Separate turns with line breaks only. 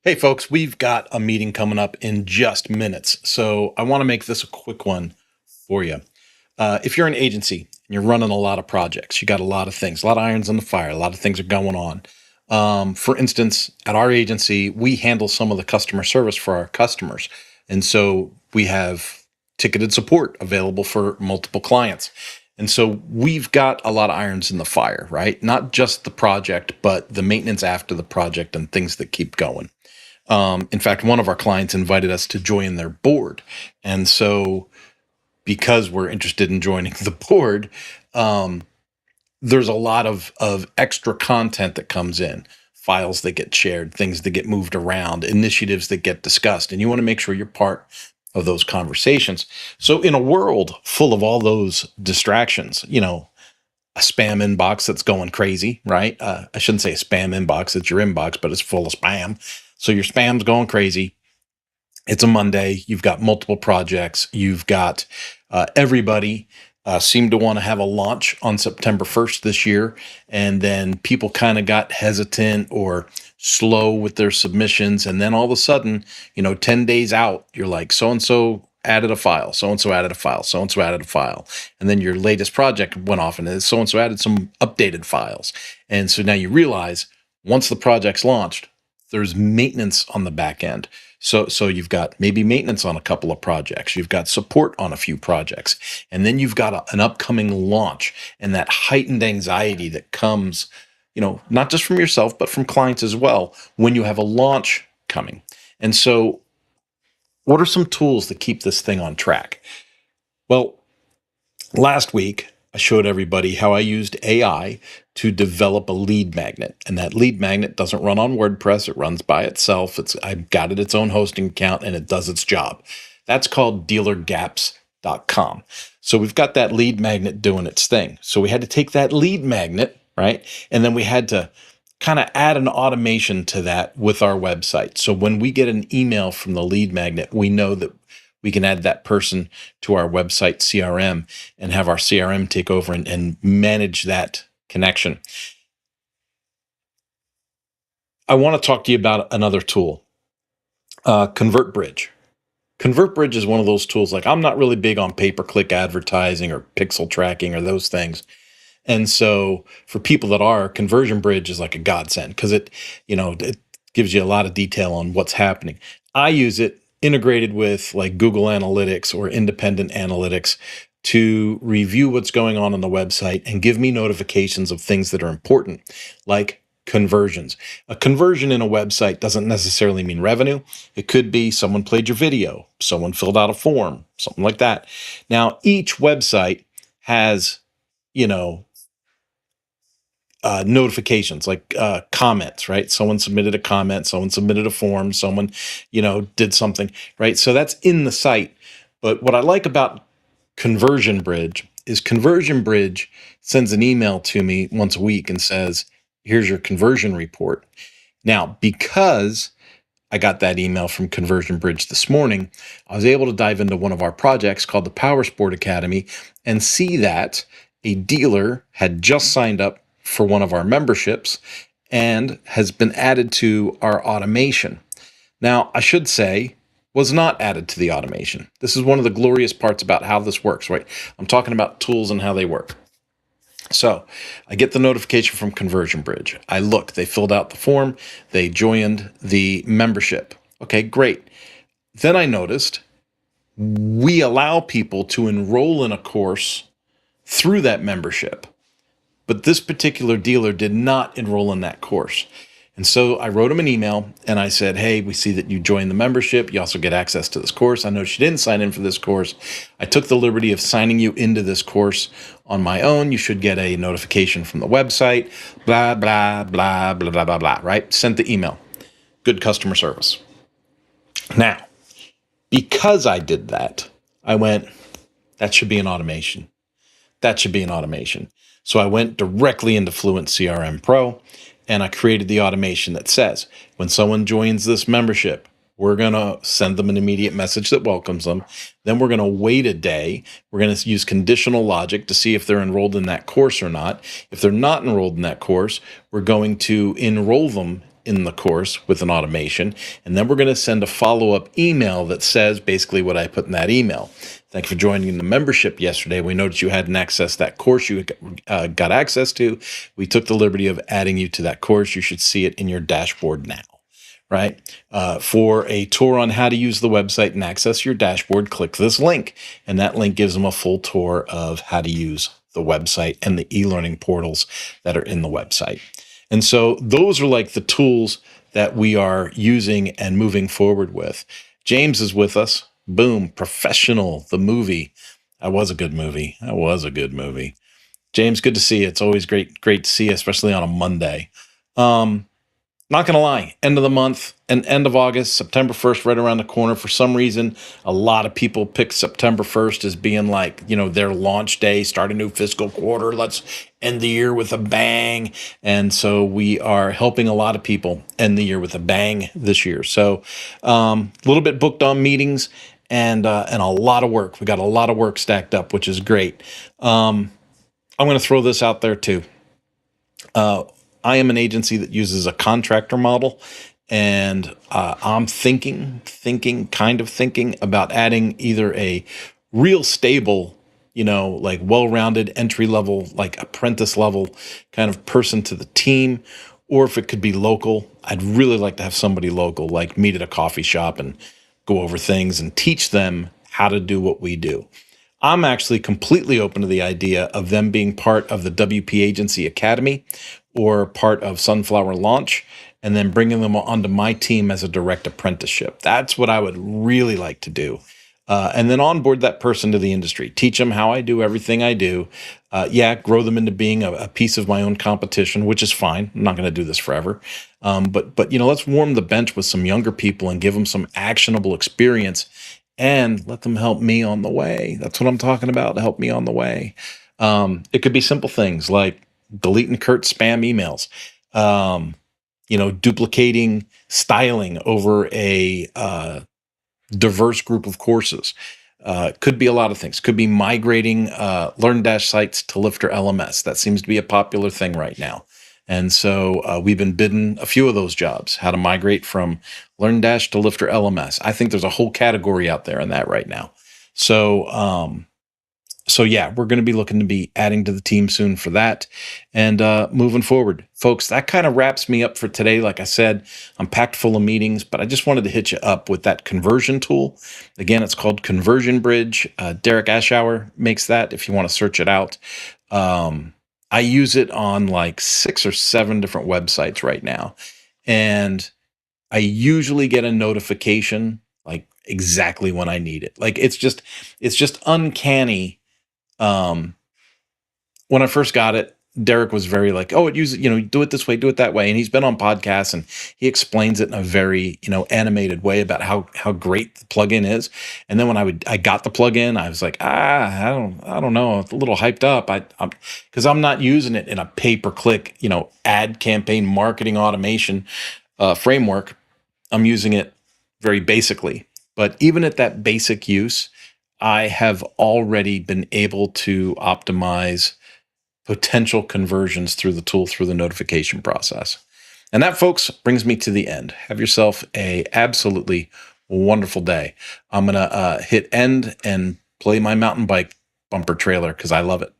Hey, folks, we've got a meeting coming up in just minutes. So I want to make this a quick one for you. If you're an agency and you're running a lot of projects, you got a lot of things, a lot of irons in the fire, a lot of things are going on. For instance, at our agency, we handle some of the customer service for our customers. And so we have ticketed support available for multiple clients. And so we've got a lot of irons in the fire, right? Not just the project, but the maintenance after the project and things that keep going. In fact, one of our clients invited us to join their board. And so, because we're interested in joining the board, um, there's a lot of extra content that comes in, files that get shared, things that get moved around, initiatives that get discussed. And you want to make sure you're part of those conversations. So, in a world full of all those distractions, a spam inbox that's going crazy, right? I shouldn't say a spam inbox, it's your inbox, but it's full of spam. So your spam's going crazy. It's a Monday. You've got multiple projects. You've got everybody seemed to want to have a launch on September 1st this year. And then people kind of got hesitant or slow with their submissions. And then all of a sudden, 10 days out, you're like, so-and-so added a file, so-and-so added a file, so-and-so added a file. And then your latest project went off and so-and-so added some updated files. And so now you realize once the project's launched, there's maintenance on the back end. So you've got maybe maintenance on a couple of projects. You've got support on a few projects. And then you've got an upcoming launch and that heightened anxiety that comes, not just from yourself, but from clients as well when you have a launch coming. And so what are some tools that keep this thing on track? Well, last week, I showed everybody how I used AI to develop a lead magnet. And that lead magnet doesn't run on WordPress. It runs by itself. I've got it its own hosting account and it does its job. That's called dealergaps.com. So we've got that lead magnet doing its thing. So we had to take that lead magnet, right? And then we had to kind of add an automation to that with our website. So when we get an email from the lead magnet, we know that we can add that person to our website CRM and have our CRM take over and manage that connection. I want to talk to you about another tool, ConvertBridge. ConvertBridge is one of those tools, like I'm not really big on pay-per-click advertising or pixel tracking or those things. And so for people that are, Conversion Bridge is like a godsend because it gives you a lot of detail on what's happening. I use it integrated with like Google Analytics or independent analytics to review what's going on the website and give me notifications of things that are important, like conversions. A conversion in a website doesn't necessarily mean revenue. It could be someone played your video, someone filled out a form, something like that. Now, each website has, notifications like comments, right? Someone submitted a comment, someone submitted a form, someone, did something, right? So that's in the site. But what I like about Conversion Bridge is Conversion Bridge sends an email to me once a week and says, here's your conversion report. Now, because I got that email from Conversion Bridge this morning, I was able to dive into one of our projects called the Power Sport Academy and see that a dealer had just signed up for one of our memberships and has been added to our automation. Now, I should say, was not added to the automation. This is one of the glorious parts about how this works, right? I'm talking about tools and how they work. So I get the notification from Conversion Bridge. I look, they filled out the form, they joined the membership. Okay, great. Then I noticed we allow people to enroll in a course through that membership. But this particular dealer did not enroll in that course. And so I wrote him an email and I said, hey, we see that you joined the membership. You also get access to this course. I know she didn't sign in for this course. I took the liberty of signing you into this course on my own. You should get a notification from the website, blah, blah, blah, blah, blah, blah, blah, right? Sent the email. Good customer service. Now, because I did that, I went, that should be an automation. That should be an automation. So I went directly into Fluent CRM Pro and I created the automation that says, when someone joins this membership, we're going to send them an immediate message that welcomes them. Then we're going to wait a day. We're going to use conditional logic to see if they're enrolled in that course or not. If they're not enrolled in that course, we're going to enroll them in the course with an automation. And then we're going to send a follow-up email that says basically what I put in that email. Thank you for joining the membership yesterday. We noticed you hadn't accessed that course you got access to. We took the liberty of adding you to that course. You should see it in your dashboard now. Right? For a tour on how to use the website and access your dashboard, click this link. And that link gives them a full tour of how to use the website and the e-learning portals that are in the website. And so those are like the tools that we are using and moving forward with. James is with us. Boom, Professional, the movie. That was a good movie. James, good to see you. It's always great to see you, especially on a Monday. Not going to lie, end of the month and end of August, September 1st, right around the corner. For some reason, a lot of people pick September 1st as being like, their launch day, start a new fiscal quarter. Let's end the year with a bang. And so we are helping a lot of people end the year with a bang this year. So a little bit booked on meetings and a lot of work. We got a lot of work stacked up, which is great. I'm going to throw this out there too. I am an agency that uses a contractor model, and I'm thinking about adding either a real stable, like well-rounded entry level, like apprentice level kind of person to the team, or if it could be local. I'd really like to have somebody local, like meet at a coffee shop and go over things and teach them how to do what we do. I'm actually completely open to the idea of them being part of the WP Agency Academy or part of Sunflower Launch, and then bringing them onto my team as a direct apprenticeship. That's what I would really like to do. And then onboard that person to the industry, teach them how I do everything I do. Grow them into being a piece of my own competition, which is fine. I'm not going to do this forever. But let's warm the bench with some younger people and give them some actionable experience and let them help me on the way. That's what I'm talking about, help me on the way. It could be simple things like deleting Kurt's spam emails, duplicating styling over a diverse group of courses. Could be a lot of things. Could be migrating LearnDash sites to Lifter LMS. That seems to be a popular thing right now. And so we've been bidden a few of those jobs, how to migrate from LearnDash to Lifter LMS. I think there's a whole category out there in that right now. So we're going to be looking to be adding to the team soon for that and moving forward. Folks, that kind of wraps me up for today. Like I said, I'm packed full of meetings, but I just wanted to hit you up with that conversion tool. Again, it's called Conversion Bridge. Derek Ashauer makes that if you want to search it out. I use it on like 6 or 7 different websites right now. And I usually get a notification like exactly when I need it. Like it's just uncanny. When I first got it, Derek was very like, oh, do it this way, do it that way. And he's been on podcasts and he explains it in a very, animated way about how great the plugin is. And then when I got the plugin, I was like, I don't know. It's a little hyped up. Cause I'm not using it in a pay-per-click, ad campaign marketing automation, framework. I'm using it very basically, but even at that basic use, I have already been able to optimize potential conversions through the tool, through the notification process. And that, folks, brings me to the end. Have yourself a absolutely wonderful day. I'm going to hit end and play my mountain bike bumper trailer because I love it.